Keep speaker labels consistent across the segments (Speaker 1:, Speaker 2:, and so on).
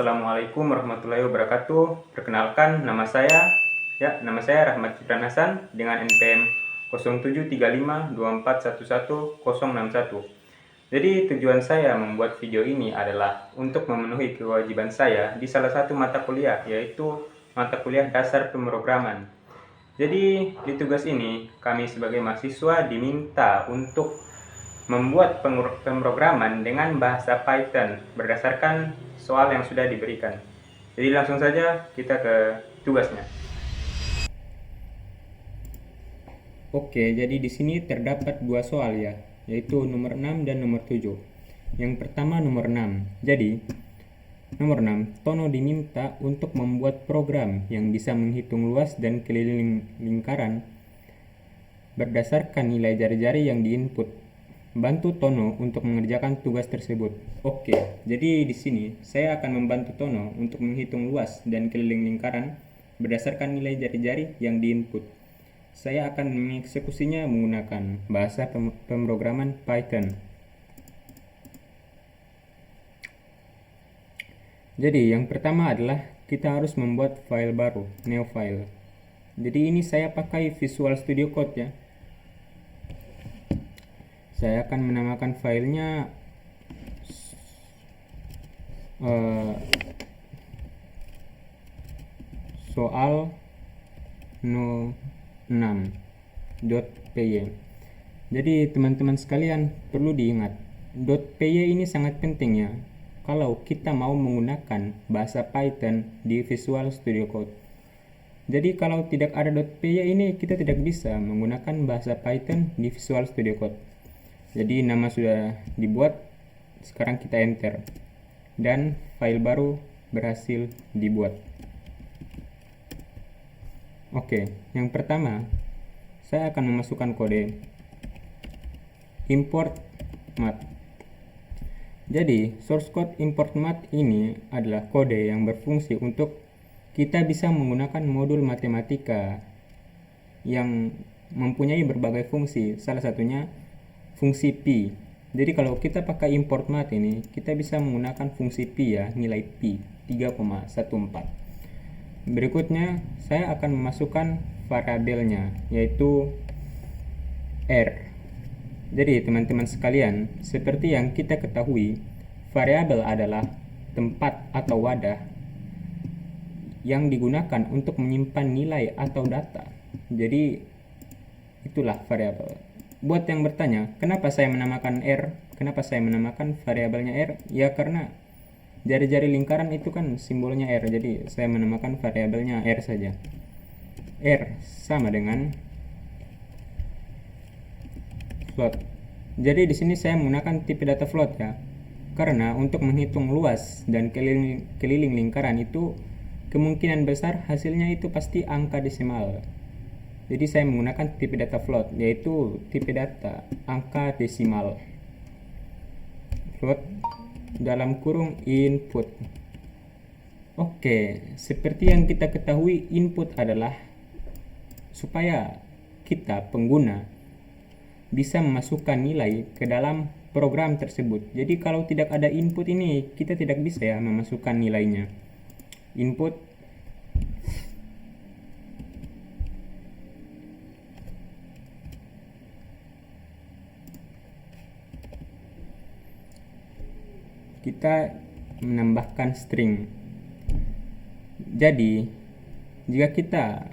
Speaker 1: Assalamualaikum warahmatullahi wabarakatuh. Perkenalkan, nama saya Rahmat Kipran Hasan dengan NPM 073524111061. Jadi tujuan saya membuat video ini adalah untuk memenuhi kewajiban saya di salah satu mata kuliah, yaitu mata kuliah dasar pemrograman. Jadi di tugas ini kami sebagai mahasiswa diminta untuk membuat pemrograman dengan bahasa Python berdasarkan soal yang sudah diberikan. Jadi langsung saja kita ke tugasnya. Oke, jadi di sini terdapat dua soal ya, yaitu nomor 6 dan nomor 7. Yang pertama nomor 6. Jadi nomor 6, Tono diminta untuk membuat program yang bisa menghitung luas dan keliling lingkaran berdasarkan nilai jari-jari yang diinput. Bantu Tono untuk mengerjakan tugas tersebut. Oke, jadi di sini saya akan membantu Tono untuk menghitung luas dan keliling lingkaran berdasarkan nilai jari-jari yang diinput. Saya akan mengeksekusinya menggunakan bahasa pemrograman Python. Jadi yang pertama adalah kita harus membuat file baru, new file. Jadi ini saya pakai Visual Studio Code ya. Saya akan menamakan filenya soal no 6.py. Jadi teman-teman sekalian perlu diingat, .py ini sangat penting ya kalau kita mau menggunakan bahasa Python di Visual Studio Code. Jadi kalau tidak ada .py ini kita tidak bisa menggunakan bahasa Python di Visual Studio Code. Jadi nama sudah dibuat, sekarang kita enter dan file baru berhasil dibuat. Oke, yang pertama saya akan memasukkan kode import math. Jadi source code import math ini adalah kode yang berfungsi untuk kita bisa menggunakan modul matematika yang mempunyai berbagai fungsi, salah satunya fungsi pi. Jadi kalau kita pakai import math ini, kita bisa menggunakan fungsi pi ya, nilai pi 3,14. Berikutnya saya akan memasukkan variabelnya, yaitu r. Jadi teman-teman sekalian, seperti yang kita ketahui, variabel adalah tempat atau wadah yang digunakan untuk menyimpan nilai atau data. Jadi itulah variabel. Buat yang bertanya, kenapa saya menamakan R? Kenapa saya menamakan variabelnya R? Ya karena jari-jari lingkaran itu kan simbolnya R, jadi saya menamakan variabelnya R saja. R sama dengan float. Jadi di sini saya menggunakan tipe data float ya, karena untuk menghitung luas dan keliling lingkaran itu kemungkinan besar hasilnya itu pasti angka desimal. Jadi saya menggunakan tipe data float, yaitu tipe data angka desimal. Float dalam kurung input. Oke, seperti yang kita ketahui, input adalah supaya kita pengguna bisa memasukkan nilai ke dalam program tersebut. Jadi kalau tidak ada input ini, kita tidak bisa ya memasukkan nilainya. Input kita menambahkan string. Jadi jika kita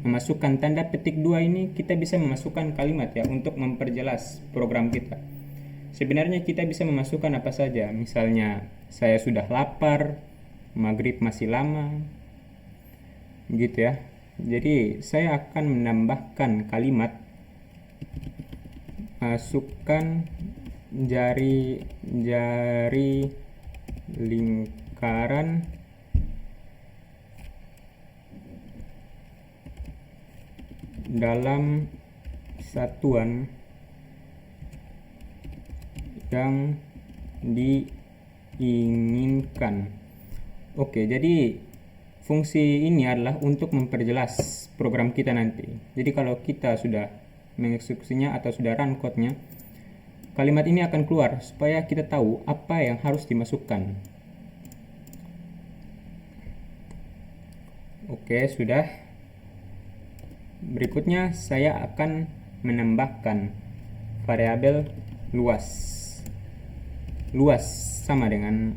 Speaker 1: memasukkan tanda petik 2 ini, kita bisa memasukkan kalimat ya untuk memperjelas program kita. Sebenarnya kita bisa memasukkan apa saja, misalnya saya sudah lapar, maghrib masih lama, gitu ya. Jadi saya akan menambahkan kalimat masukkan jari lingkaran dalam satuan yang diinginkan. Oke, jadi fungsi ini adalah untuk memperjelas program kita nanti. Jadi kalau kita sudah mengeksekusinya atau sudah run code-nya, kalimat ini akan keluar supaya kita tahu apa yang harus dimasukkan. Oke, sudah. Berikutnya saya akan menambahkan variabel luas. Luas sama dengan,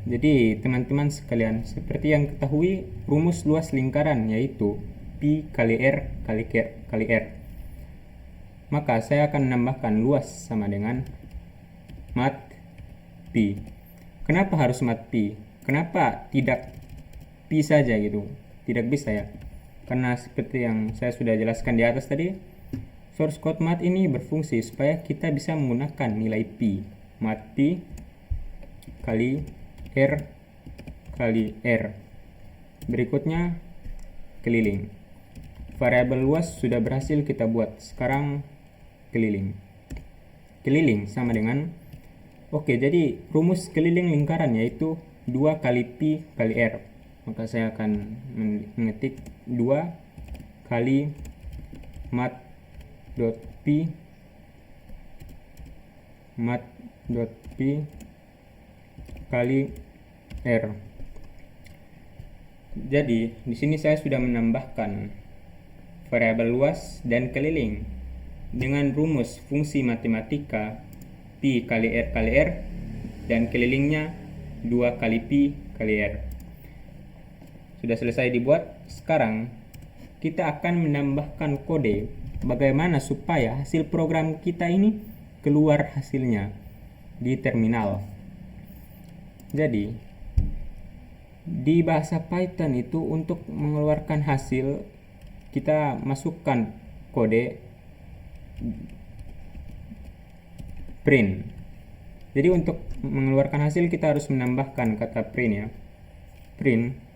Speaker 1: jadi teman-teman sekalian, seperti yang ketahui rumus luas lingkaran yaitu pi kali r kali r. Maka saya akan menambahkan luas sama dengan mat pi. Kenapa harus mat pi? Kenapa tidak pi saja gitu? Tidak bisa ya. Karena seperti yang saya sudah jelaskan di atas tadi, source code mat ini berfungsi supaya kita bisa menggunakan nilai pi. Mat pi kali r kali r. Berikutnya keliling. Variabel luas sudah berhasil kita buat. Sekarang keliling. Keliling sama dengan, oke, jadi rumus keliling lingkaran yaitu 2 kali pi kali r. Maka saya akan mengetik 2 kali mat dot pi kali r. Jadi di sini saya sudah menambahkan variabel luas dan keliling dengan rumus fungsi matematika pi kali r dan kelilingnya 2 kali pi kali r. Sudah selesai dibuat. Sekarang kita akan menambahkan kode bagaimana supaya hasil program kita ini keluar hasilnya di terminal. Jadi di bahasa Python itu untuk mengeluarkan hasil kita masukkan kode print. Jadi untuk mengeluarkan hasil kita harus menambahkan kata print ya. Print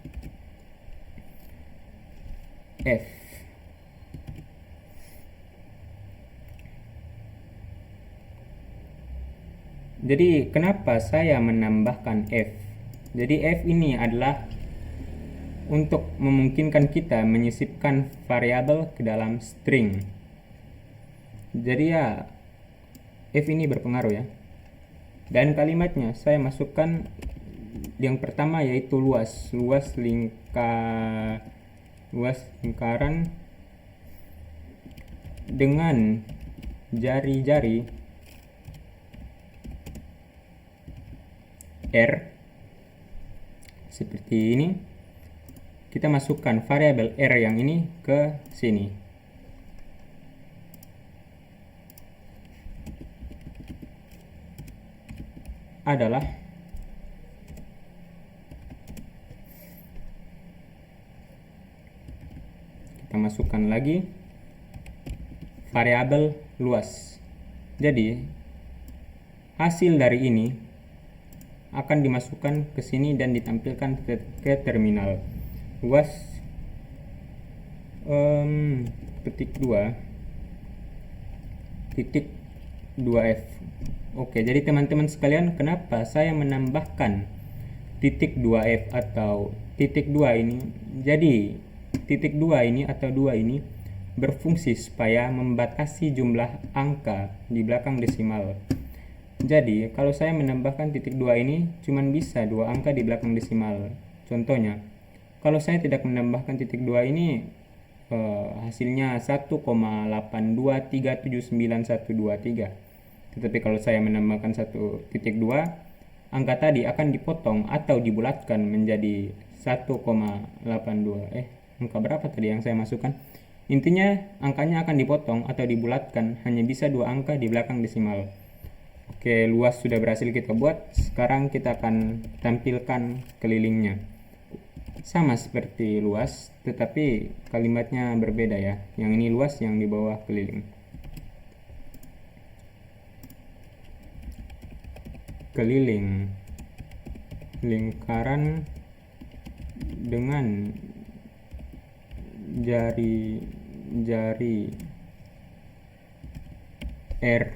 Speaker 1: f. Jadi kenapa saya menambahkan f? Jadi f ini adalah untuk memungkinkan kita menyisipkan variabel ke dalam string. Jadi ya f ini berpengaruh ya. Dan kalimatnya saya masukkan yang pertama yaitu luas lingkaran dengan jari-jari r seperti ini. Kita masukkan variabel r yang ini ke sini. Adalah kita masukkan lagi variabel luas. Jadi hasil dari ini akan dimasukkan ke sini dan ditampilkan ke terminal. Luas petik 2.2f. Oke, jadi teman-teman sekalian, kenapa saya menambahkan titik 2f atau titik 2 ini? Jadi titik 2 ini atau 2 ini berfungsi supaya membatasi jumlah angka di belakang desimal. Jadi kalau saya menambahkan titik 2 ini cuman bisa 2 angka di belakang desimal. Contohnya, kalau saya tidak menambahkan titik 2 ini hasilnya 1,82379123. Tetapi kalau saya menambahkan 1.2, angka tadi akan dipotong atau dibulatkan menjadi 1,82. Angka berapa tadi yang saya masukkan? Intinya angkanya akan dipotong atau dibulatkan, hanya bisa 2 angka di belakang desimal. Oke, luas sudah berhasil kita buat. Sekarang kita akan tampilkan kelilingnya. Sama seperti luas, tetapi kalimatnya berbeda ya. Yang ini luas, yang di bawah keliling. Keliling lingkaran dengan jari-jari R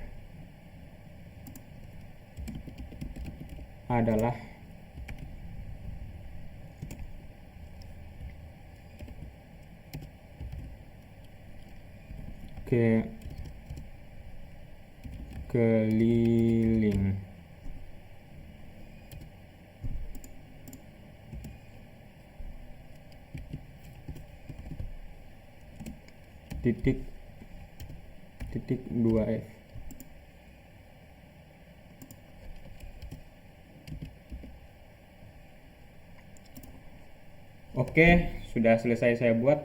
Speaker 1: adalah keliling. titik 2F. Oke, sudah selesai saya buat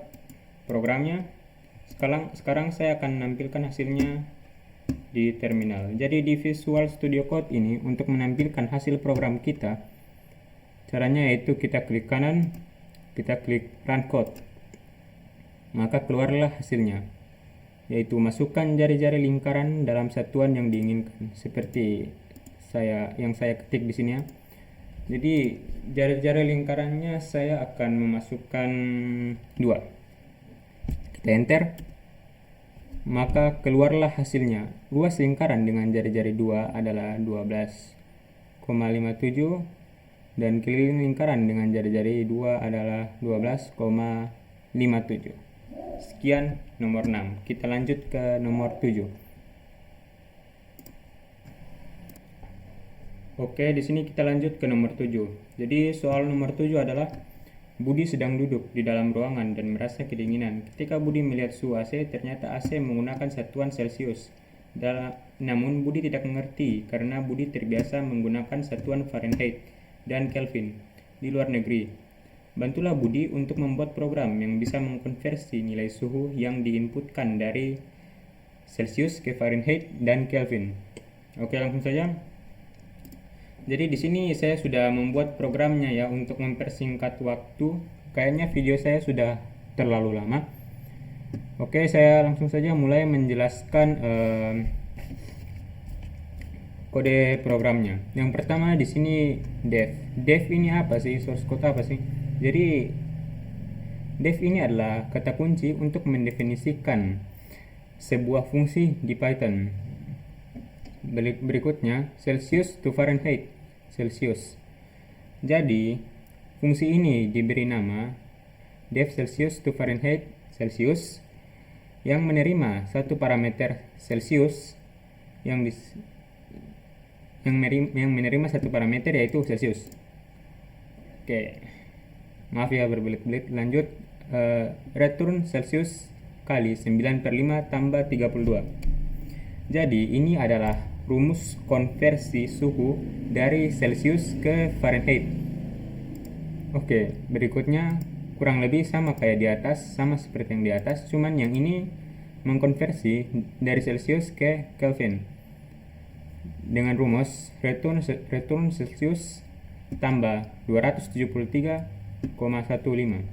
Speaker 1: programnya. Sekarang saya akan menampilkan hasilnya di terminal. Jadi di Visual Studio Code ini, untuk menampilkan hasil program kita, caranya yaitu kita klik kanan, kita klik Run Code, maka keluarlah hasilnya, yaitu masukkan jari-jari lingkaran dalam satuan yang diinginkan, seperti yang saya ketik di sini ya. Jadi jari-jari lingkarannya saya akan memasukkan 2. Kita enter, maka keluarlah hasilnya. Luas lingkaran dengan jari-jari 2 adalah 12,57 dan keliling lingkaran dengan jari-jari 2 adalah 12,57. Sekian nomor 6. Kita lanjut ke nomor 7. Oke, di sini kita lanjut ke nomor 7. Jadi soal nomor 7 adalah Budi sedang duduk di dalam ruangan dan merasa kedinginan. Ketika Budi melihat suhu AC, ternyata AC menggunakan satuan Celcius. Namun Budi tidak mengerti karena Budi terbiasa menggunakan satuan Fahrenheit dan Kelvin di luar negeri. Bantulah Budi untuk membuat program yang bisa mengkonversi nilai suhu yang diinputkan dari Celcius ke Fahrenheit dan Kelvin. Oke, langsung saja. Jadi di sini saya sudah membuat programnya ya untuk mempersingkat waktu. Kayaknya video saya sudah terlalu lama. Oke, saya langsung saja mulai menjelaskan kode programnya. Yang pertama di sini def. Def ini apa sih? Source code apa sih? Jadi def ini adalah kata kunci untuk mendefinisikan sebuah fungsi di Python. Berikutnya Celsius to Fahrenheit, Celsius. Jadi fungsi ini diberi nama def Celsius to Fahrenheit, Celsius, yang menerima satu parameter Celsius yang menerima satu parameter yaitu Celsius. Oke, maaf ya berbelit-belit. Lanjut, return Celsius kali 9/5 tambah 32. Jadi ini adalah rumus konversi suhu dari Celsius ke Fahrenheit. Oke, berikutnya kurang lebih sama kayak di atas, sama seperti yang di atas, cuman yang ini mengkonversi dari Celsius ke Kelvin dengan rumus return Celsius tambah 273,15.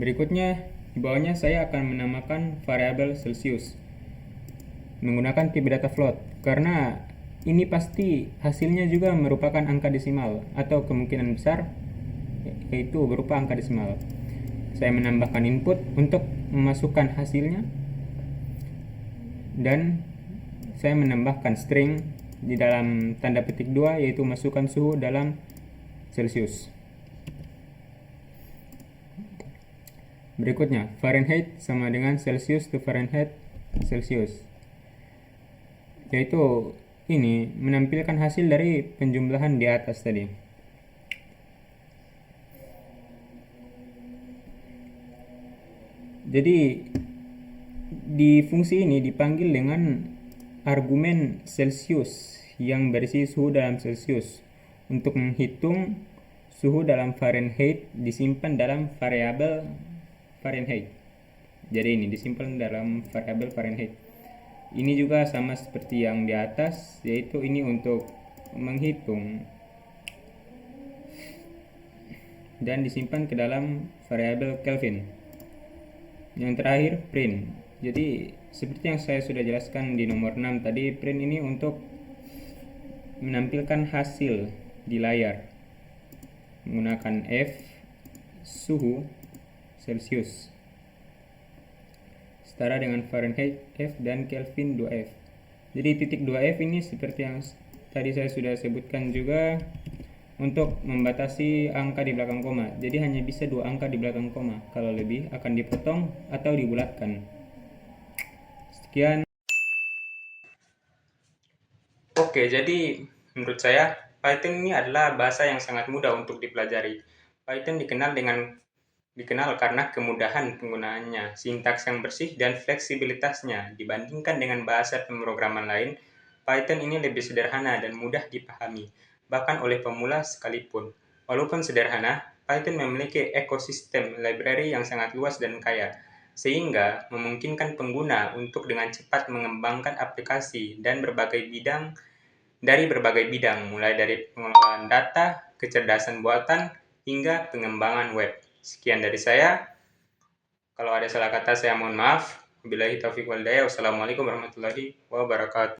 Speaker 1: Berikutnya di bawahnya saya akan menamakan variabel Celsius menggunakan tipe data float, karena ini pasti hasilnya juga merupakan angka desimal atau kemungkinan besar yaitu berupa angka desimal. Saya menambahkan input untuk memasukkan hasilnya dan saya menambahkan string di dalam tanda petik 2 yaitu masukkan suhu dalam Celsius. Berikutnya Fahrenheit sama dengan Celsius to Fahrenheit, Celsius, yaitu ini menampilkan hasil dari penjumlahan di atas tadi. Jadi di fungsi ini dipanggil dengan argumen Celsius yang berisi suhu dalam Celsius. Untuk menghitung suhu dalam Fahrenheit disimpan dalam variabel Fahrenheit. Jadi ini disimpan dalam variabel Fahrenheit. Ini juga sama seperti yang di atas, yaitu ini untuk menghitung dan disimpan ke dalam variabel Kelvin. Yang terakhir print. Jadi seperti yang saya sudah jelaskan di nomor 6 tadi, print ini untuk menampilkan hasil di layar menggunakan F suhu Celsius setara dengan Fahrenheit F dan Kelvin 2F. Jadi titik 2F ini seperti yang tadi saya sudah sebutkan juga untuk membatasi angka di belakang koma. Jadi hanya bisa 2 angka di belakang koma. Kalau lebih akan dipotong atau dibulatkan. Sekian. Oke, jadi menurut saya Python ini adalah bahasa yang sangat mudah untuk dipelajari. Python dikenal dengan dikenal karena kemudahan penggunaannya, sintaks yang bersih, dan fleksibilitasnya. Dibandingkan dengan bahasa pemrograman lain, Python ini lebih sederhana dan mudah dipahami, bahkan oleh pemula sekalipun. Walaupun sederhana, Python memiliki ekosistem library yang sangat luas dan kaya, sehingga memungkinkan pengguna untuk dengan cepat mengembangkan aplikasi dan berbagai bidang mulai dari pengelolaan data, kecerdasan buatan, hingga pengembangan web. Sekian dari saya. Kalau ada salah kata saya mohon maaf. Wabillahi taufiq wal hidayah. Wassalamualaikum warahmatullahi wabarakatuh.